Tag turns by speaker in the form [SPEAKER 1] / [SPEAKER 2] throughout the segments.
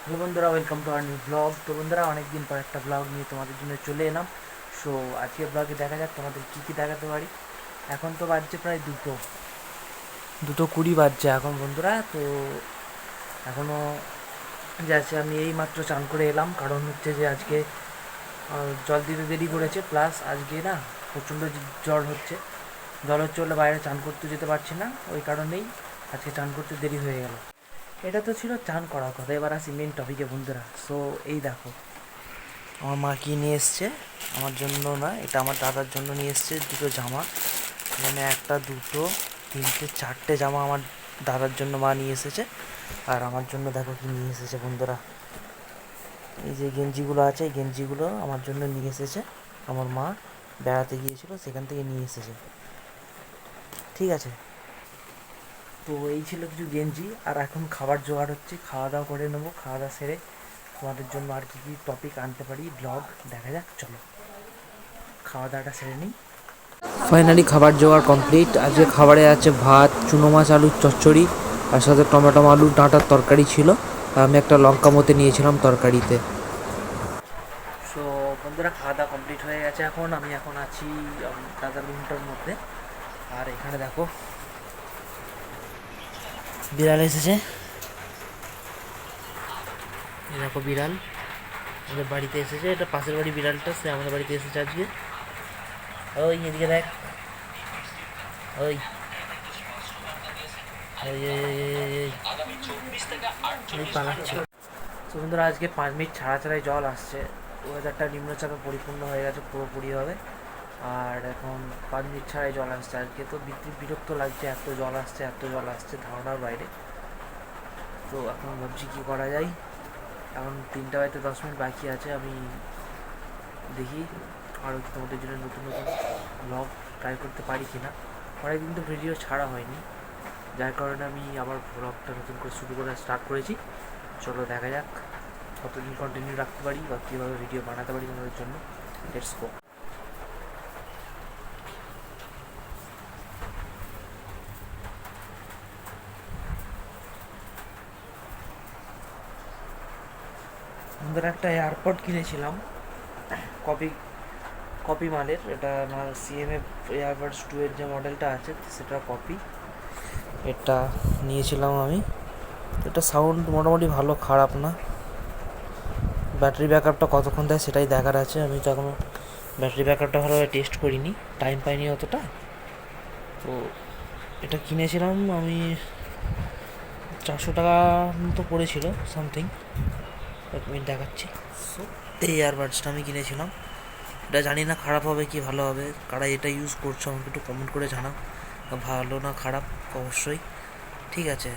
[SPEAKER 1] Hello বন্ধুরা, welcome to our new blog. তো বন্ধুরা, অনেকদিন পর একটা ব্লগ নিয়ে তোমাদের জন্য চলে এলাম। সো আজকে ব্লগে দেখা যাক তোমাদের কী কী দেখাতে পারি। এখন তো বাজছে প্রায় দুটো 2:20 বাজছে এখন বন্ধুরা। তো এখনও যাচ্ছে, আমি এই মাত্র চান করে এলাম। কারণ হচ্ছে যে আজকে জল দিতে দেরি করেছে, প্লাস আজকে না প্রচণ্ড জ্বর হচ্ছে। জ্বর হচ্ছে বলে বাইরে চান করতে যেতে পারছি না, ওই কারণেই আজকে চান করতে দেরি হয়ে গেল। এটা তো ছিল চান করার কথা, এবার আসি মেন টপিকে বন্ধুরা। সো এই দেখো আমার মা কি নিয়ে এসছে আমার জন্য, না এটা আমার দাদার জন্য নিয়ে এসছে দুটো জামা। মানে একটা, দুটো, তিনটে, চারটে জামা আমার দাদার জন্য মা নিয়ে এসেছে। আর আমার জন্য দেখো কি নিয়ে এসেছে বন্ধুরা। এই যে গেঞ্জিগুলো আছে, এই গেঞ্জিগুলো আমার জন্য নিয়ে এসেছে। আমার মা বেড়াতে গিয়েছিল, সেখান থেকে নিয়ে এসেছে। ঠিক আছে, তো এই ছিল কিছু গেঞ্জি। আর এখন খাবার জোগাড় হচ্ছে, খাওয়া দাওয়া করে নেবো। খাওয়া দাওয়া সেরে তোমাদের জন্য আর কী কী টপিক আনতে পারি ব্লগ দেখা যাক। চলো খাওয়া দাওয়াটা সেরে নিই। ফাইনালি খাবার জোগাড় কমপ্লিট। আজকে খাবারে আছে ভাত, চুনো মাছ, আলুর চচ্চড়ি, আর সাথে টমেটো আলুর ডাঁটার তরকারি ছিল। আর আমি একটা লঙ্কা মতে নিয়েছিলাম তরকারিতে। সো বন্ধুরা, খাওয়া দাওয়া কমপ্লিট হয়ে গেছে। এখন আছি দাদার রুমটার মধ্যে। আর এখানে দেখো বিড়াল এসেছে। এই দেখো বিড়াল আমাদের বাড়িতে এসেছে। এটা পাশের বাড়ি বিড়ালটা, সে আমাদের বাড়িতে এসেছে আজকে। ওই এদিকে দেখ, ওই ওই ওই ওই ওই পালাচ্ছে। তো বন্ধুরা, আজকে 5 মিনিট ছাড়া ছাড়াই জল আসছে। ওয়েদারটা নিম্নচাপে পরিপূর্ণ হয়ে গেছে পুরোপুরিভাবে। আর এখন 5 মিনিট ছাড়াই জল আসছে। আজকে তো বিরক্ত লাগছে, এত জল আসছে এত জল আসছে, ধারণার বাইরে। তো এখন ভাবছি কী করা যায়। এখন 3টা বাজতে 10 মিনিট বাকি আছে। আমি দেখি আরও তোমাদের জন্য নতুন নতুন ব্লগ ট্রাই করতে পারি কি না। অনেকদিন তো ভিডিও ছাড়া হয়নি, যার কারণে আমি আবার ব্লগটা নতুন করে শুরু করে স্টার্ট করেছি। চলো দেখা যাক কতদিন কন্টিনিউ রাখতে পারি বা কীভাবে ভিডিও বানাতে পারি তোমাদের জন্য। Let's go. আমাদের একটা এয়ারপড কিনেছিলাম, কপি কপি মালের। এটা না সিএমএ এয়ারবাডস 2 এর যে মডেলটা আছে সেটা কপি। এটা নিয়েছিলাম আমি। এটা সাউন্ড মোটামুটি ভালো, খারাপ না। ব্যাটারি ব্যাকআপটা কতক্ষণ দেয় সেটাই দেখার আছে। আমি তো এখনও ব্যাটারি ব্যাকআপটা ভালোভাবে টেস্ট করিনি, টাইম পাইনি অতটা। তো এটা কিনেছিলাম আমি, 400 টাকা মতো পড়েছিল সামথিং। 1 মিনিট দেখাচ্ছি। সো এই ইয়ারবাডসটা আমি কিনেছিলাম। এটা জানি না খারাপ হবে কি ভালো হবে। কারা এটা ইউজ করছো আমাকে একটু কমেন্ট করে জানাও, ভালো না খারাপ অবশ্যই। ঠিক আছে,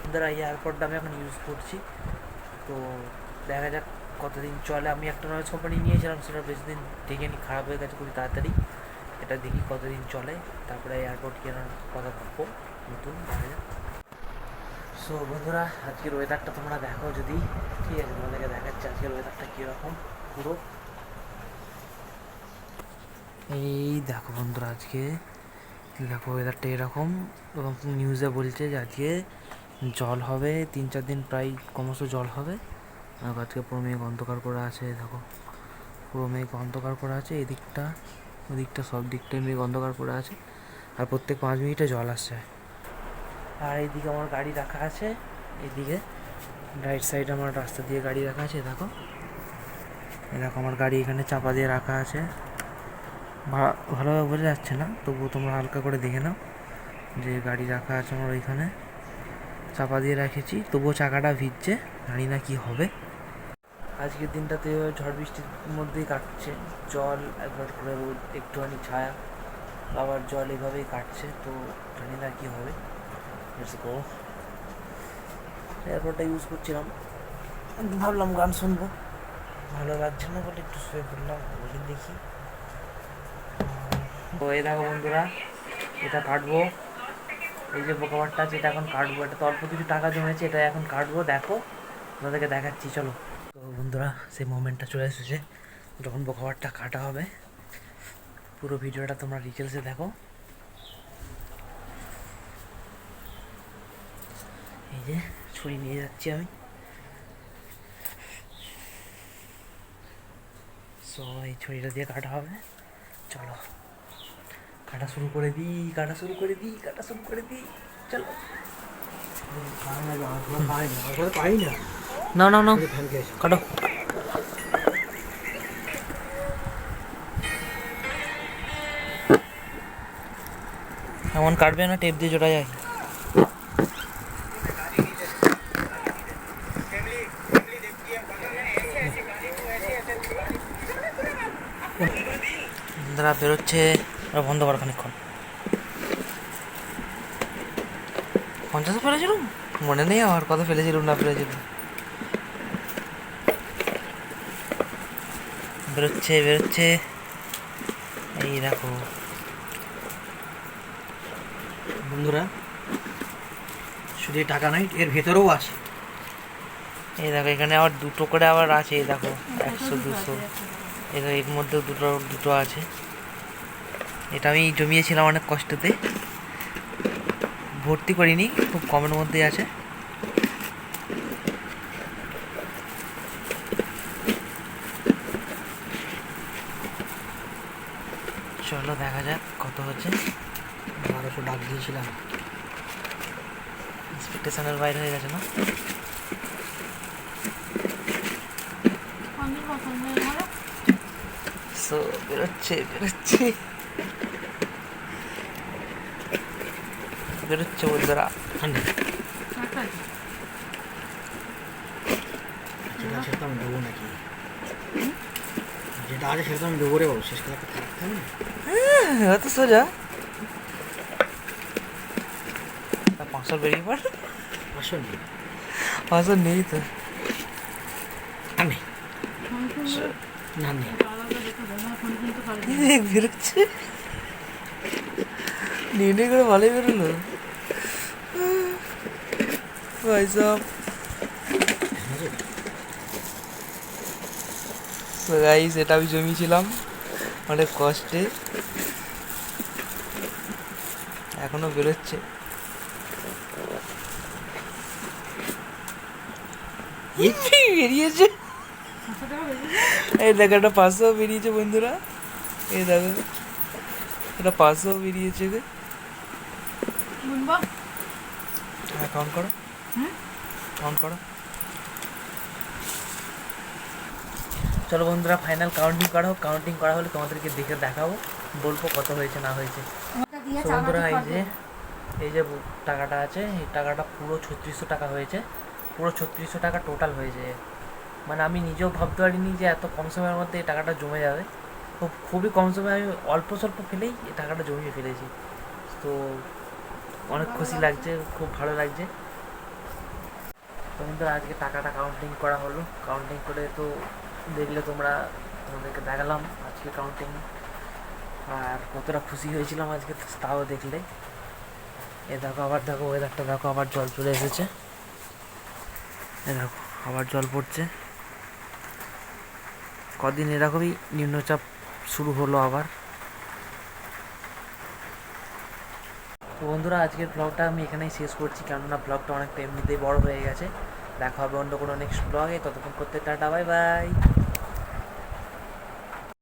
[SPEAKER 1] আপনারা এই এয়ারপডটা আমি এখন ইউজ করছি। তো দেখা যাক কতদিন চলে। আমি একটা নয়েজ কোম্পানি নিয়েছিলাম, সেটা বেশি দিন টেকেনি, খারাপ হয়ে গেছে খুবই তাড়াতাড়ি। এটা দেখি কতদিন চলে, তারপরে এয়ারপড কেনার কথা ভাববো নতুন। দেখা যাক। সো বন্ধুরা, আজকের ওয়েদারটা তোমরা দেখো যদি। ঠিক আছে, তোমাদেরকে দেখাচ্ছি আজকের ওয়েদারটা কীরকম পুরো। এই দেখো বন্ধুরা, আজকে দেখো ওয়েদারটা এরকম। এবং নিউজে বলছে যে আজকে জল হবে 3-4 দিন, প্রায় ক্রমশ জল হবে। আজকে পুরো মেঘ অন্ধকার করে আছে, দেখো পুরো মেঘ অন্ধকার করে আছে। এদিকটা ওদিকটা সব দিকটাই মেঘ অন্ধকার করে আছে। আর প্রত্যেক 5 মিনিটে জল আসছে। আর এইদিকে আমার গাড়ি রাখা আছে, এইদিকে রাইট সাইডে আমার রাস্তা দিয়ে গাড়ি রাখা আছে। দেখো দেখো আমার গাড়ি এখানে চাপা দিয়ে রাখা আছে। ভালোভাবে বোঝা যাচ্ছে না, তবুও তোমরা হালকা করে দেখে নাও যে গাড়ি রাখা আছে আমার ওইখানে, চাপা দিয়ে রেখেছি। তবুও চাকাটা ভিজছে, জানি না কি হবে। আজকের দিনটাতে ঝড় বৃষ্টির মধ্যেই কাটছে। জল একবার করে রোদ, একটুখানি ছায়া, আবার জল এভাবেই কাটছে। তো জানি না কি হবে। এয়ারপডটা ইউজ করছিলাম, ভাবলাম গান শুনবো, ভালো লাগছে না বলে একটু শুয়ে পড়লাম। বলি দেখি। তো এই দেখো বন্ধুরা, এটা কাটবো। এই যে বোকাবারটা আছে, এটা এখন কাটবো। এটা তো অল্প কিছু টাকা জমেছে, এটা এখন কাটবো। দেখো তোমাদেরকে দেখাচ্ছি, চলো। তো বন্ধুরা, সেই মোমেন্টটা চলে এসেছে যখন বোকাবারটা কাটা হবে। পুরো ভিডিওটা তোমরা ডিটেলসে দেখো। এই যে ছুরি নিয়ে যাচ্ছি আমি, সো এই ছুরিটা দিয়ে কাটা হবে, চলো কাটা শুরু করে দিই চলো। না না না কাটো। এমন কাটবে না, টেপ দিয়ে জোড়া যায়। দাদা বেরোচ্ছে, বন্ধ কর খানিক্ষণ। 50 ফেলেছিলাম, মনে নেই আমার কত ফেলেছিলাম না ফেলেছিলাম। বেরোচ্ছে এই দেখো
[SPEAKER 2] বন্ধুরা, শুধু টাকা নাই, এর ভেতরেও আছে।
[SPEAKER 1] এই দেখো এখানে আবার দুটো করে আবার আছে, এই দেখো 100 200, এই দেখো এর মধ্যেও দুটো আছে। এটা আমি জমিয়েছিলাম অনেক কষ্টতে, ভর্তি করিনি, খুব কমের মধ্যেই আছে। চলো দেখা যাক কত হচ্ছে।
[SPEAKER 2] 1200 ডাক দিয়েছিলাম,
[SPEAKER 1] এক্সপেকটেশনের বাইরে হয়ে গেছে না? সো বেরোচ্ছে বন্ধুরা।
[SPEAKER 2] যেটা আছে সেটা আমি দেবো নাকি? যেটা আছে সেটা আমি দেবো রে বাবু, শেষ করে থাকতে হবে না।
[SPEAKER 1] অত সোজা 500 বেরিয়ে পড়।
[SPEAKER 2] আসলে
[SPEAKER 1] 500 নেই তো,
[SPEAKER 2] আমি না নেই
[SPEAKER 1] বেরোচ্ছে, নিয়ে করে ভালোই বেরোলো ভাই সব। তো গাইস এটা আমি জমিয়েছিলাম অনেক কষ্টে, এখনো বেরোচ্ছে। বেরিয়েছে, এই দেখো একটা 500 বেরিয়েছে বন্ধুরা, এই দেখো এটা 500 বেরিয়েছে। হ্যাঁ কাউন্ট করো। চলো বন্ধুরা ফাইনাল কাউন্টিং করা হলে তোমাদেরকে দেখে দেখাবো, বলবো কত হয়েছে না হয়েছে। তো বন্ধুরা এই যে টাকাটা আছে, এই টাকাটা পুরো 3600 টাকা হয়েছে, পুরো 3600 টাকা টোটাল হয়েছে। মানে আমি নিজেও ভাবতে পারিনি যে এত কম সময়ের মধ্যে এই টাকাটা জমে যাবে। খুবই কম সময়ে আমি অল্প স্বল্প ফেলেই এই টাকাটা জমিয়ে ফেলেছি। তো অনেক খুশি লাগছে, খুব ভালো লাগছে। তো বন্ধুরা আজকে টাকাটা কাউন্টিং করা হলো, কাউন্টিং করে তো দেখলে তোমাদেরকে দেখালাম আজকে কাউন্টিং, আর কতটা খুশি হয়েছিলাম আজকে তাও দেখলে। দেখো ওয়েদারটা দেখো, আবার জল চলে এসেছে, দেখো আবার জল পড়ছে। কদিন এরকমই নিম্নচাপ শুরু হলো আবার। তো বন্ধুরা আজকের ব্লগটা আমি এখানেই শেষ করছি, কেননা ব্লগটা অনেকটা এমনিতেই বড় হয়ে গেছে। দেখা হবে অন্য কোনো নেক্সট ব্লগে, ততক্ষণ করতে টাটা, বাই বাই।